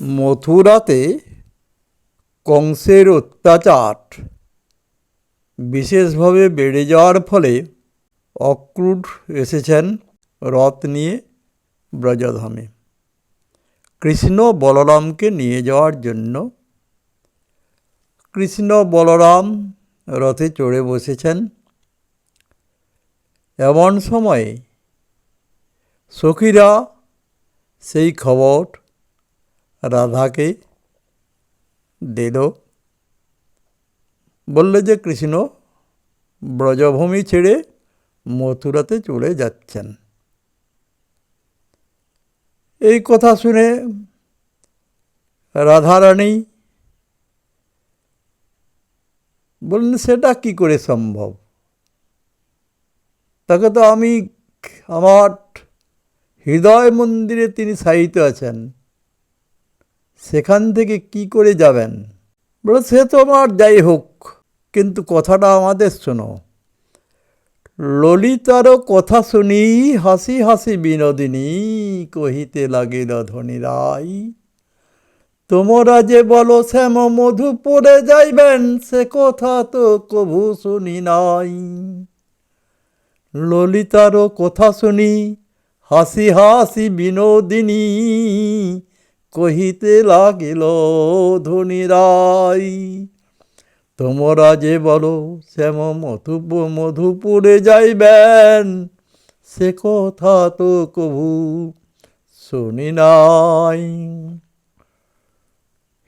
মথুরাতে কংসের অত্যাচার বিশেষভাবে বেড়ে যাওয়ার ফলে অক্রূর এসেছেন রথ নিয়ে ব্রজধামে কৃষ্ণ বলরামকে নিয়ে যাওয়ার জন্য। কৃষ্ণ বলরাম রথে চড়ে বসেছেন। এমন সময়ে সখীরা সেই খবর রাধাকে দিল, বললে যে কৃষ্ণ ব্রজভূমি ছেড়ে মথুরাতে চলে যাচ্ছেন। এই কথা শুনে রাধারানী বললেন, সেটা কি করে সম্ভব? তাকে তো আমি আমার হৃদয় মন্দিরে তিনি শায়িত আছেন, সেখান থেকে কি করে যাবেন? বলে, সে তো আমার যাই হোক, কিন্তু কথাটা আমাদের শোনো। ললিতার কথা শুনি হাসি হাসি বিনোদিনী কহিতে লাগিল ধনী রায়, তোমরা যে বলো শ্যাম মধুপুরে যাইবেন, সে কথা তো কভু শুনি নাই। ললিতার কথা শুনি হাসি হাসি বিনোদিনী কহিতে লাগিল ধনী রায়, তোমরা যে বলো শ্যাম মধুপুরে যাইবেন, সে কথা তো কভু শুনি নাই।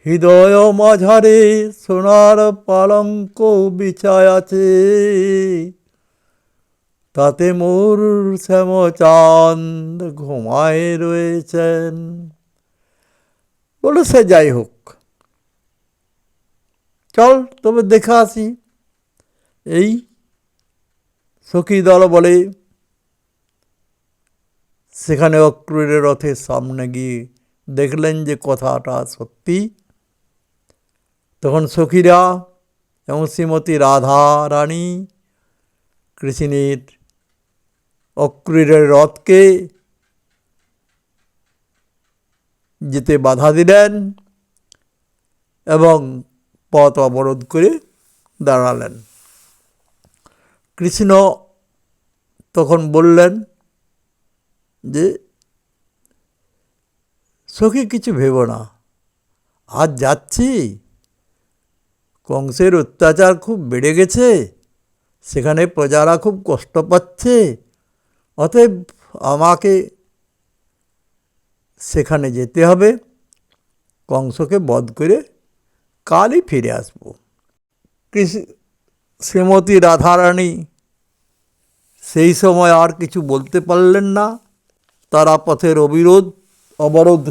হৃদয় মাঝারে সোনার পালঙ্ক বিছায় আছে, তাতে মোর শ্যামচাঁদ ঘুমায় রয়েছেন। বলে, সে যাই হোক, চল তবে দেখে আসি। এই সখী দল বলে সেখানে অক্রূরের রথের সামনে গিয়ে দেখলেন যে কথাটা সত্যি। তখন সখীরা এবং শ্রীমতী রাধা রানী কৃষ্ণের অক্রূরের রথকে যেতে বাধা দিলেন এবং পথ অবরোধ করে দাঁড়ালেন। কৃষ্ণ তখন বললেন যে, সখী কিছু ভেবো না, আজ যাচ্ছি, কংসের অত্যাচার খুব বেড়ে গেছে, সেখানে প্রজারা খুব কষ্ট পাচ্ছে, অতএব আমাকে সেখানে যেতে হবে, কংসকে বধ করে কালই ফিরে আসব। শ্রীমতী রাধারানী সেই সময় আর কিছু বলতে পারলেন না। তারা পথের অবরোধ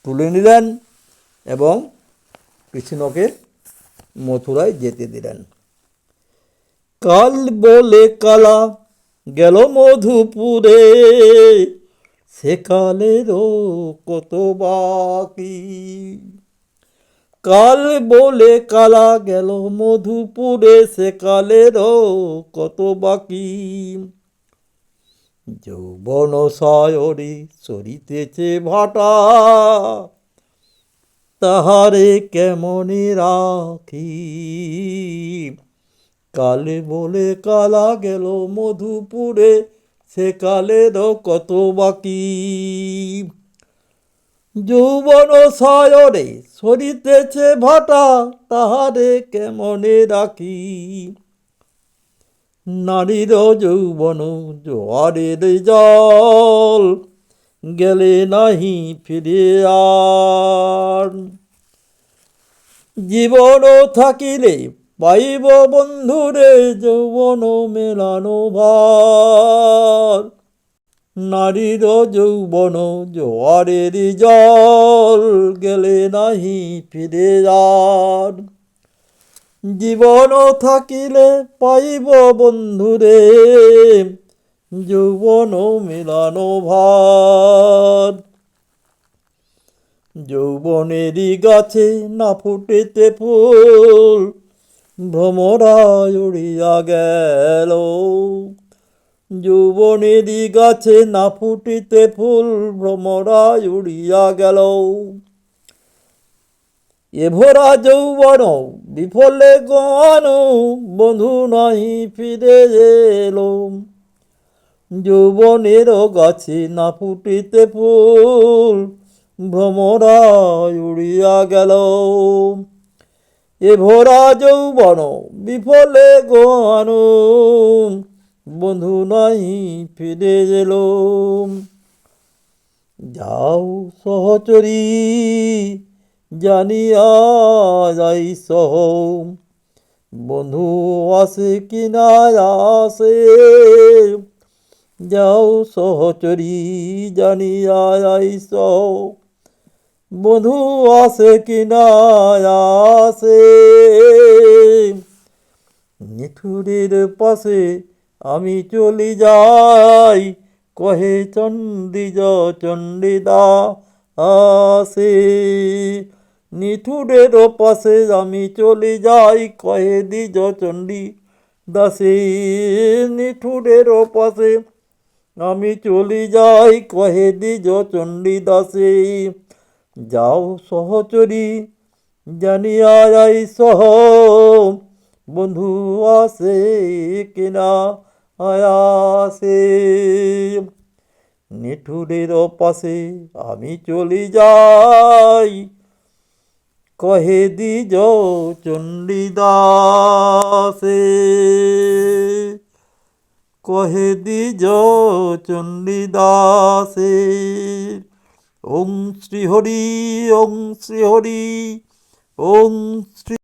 তুলে নিলেন এবং কৃষ্ণকে মথুরায় যেতে দিলেন। কাল বলে কালা গেল মধুপুরে, সে কালেরও কত বাকি। কাল বলে কালা গেল মধুপুরে, সে কালেরও কত বাকি। যৌবন সায়রে সরিতেছে ভাটা, তাহারে কেমনে রাখি। কাল বলে কালা গেল মধুপুরে, সে কালেরও কত বাকি। যৌবন সায়রে সরিতেছে ভাটা, তাহারে কেমনে রাখি। নারীর যৌবন জোয়ারের জল, গেলে নাহি ফিরে আর। জীবন থাকিলে পাইব বন্ধুরে, যৌবন মেলানো ভার। নারীর যৌবন জোয়ারের জল, গেলে নাহি ফিরে আর। জীবন থাকিলে পাইব বন্ধুরে, যৌবন মেলানো ভার। যৌবনেরই গাছে না ফুটেতে ফুল, ভ্রমরা উড়িয়া গেল। যৌবনেরই গাছে না ফুটিতে ফুল, ভ্রমরা উড়িয়া গেল। এ ভরা যৌবন বিফলে গণ, বন্ধু নাহি ফিরে এলো। যৌবনের গাছে না ফুটিতে ফুল, ভ্রমরা উড়িয়া গেল। এ ভরা যৌবন বিফলে গণ, বন্ধু নাহি ফিরে এলো। যাও সহচরী জানিয়া যাই সহ, বন্ধু আসে কিনা আসে। যাও সহচরী জানিয়া যাই সহ, বন্ধু আসে কিনা আসে। নিঠুরের পাশে আমি চলি যাই, কহে চণ্ডীজ চণ্ডীদা আসে। নিঠুরের পাশে আমি চলে যাই, কহে দ্বিজ চণ্ডী দাসে। নিঠুরের পাশে আমি চলে যাই, কহে দ্বিজ চণ্ডী দাসে। যাও সহচরী জানিয়া যাই সহ, বন্ধু আসে কিনা আসে। নিঠুরের পাশে আমি চলে যাই, কহে দ্বিজ চণ্ডী দাসে। কহে দ্বিজ চণ্ডী দাসে। ওং শ্রী হরি, ওং শ্রী হরি, ওং শ্রী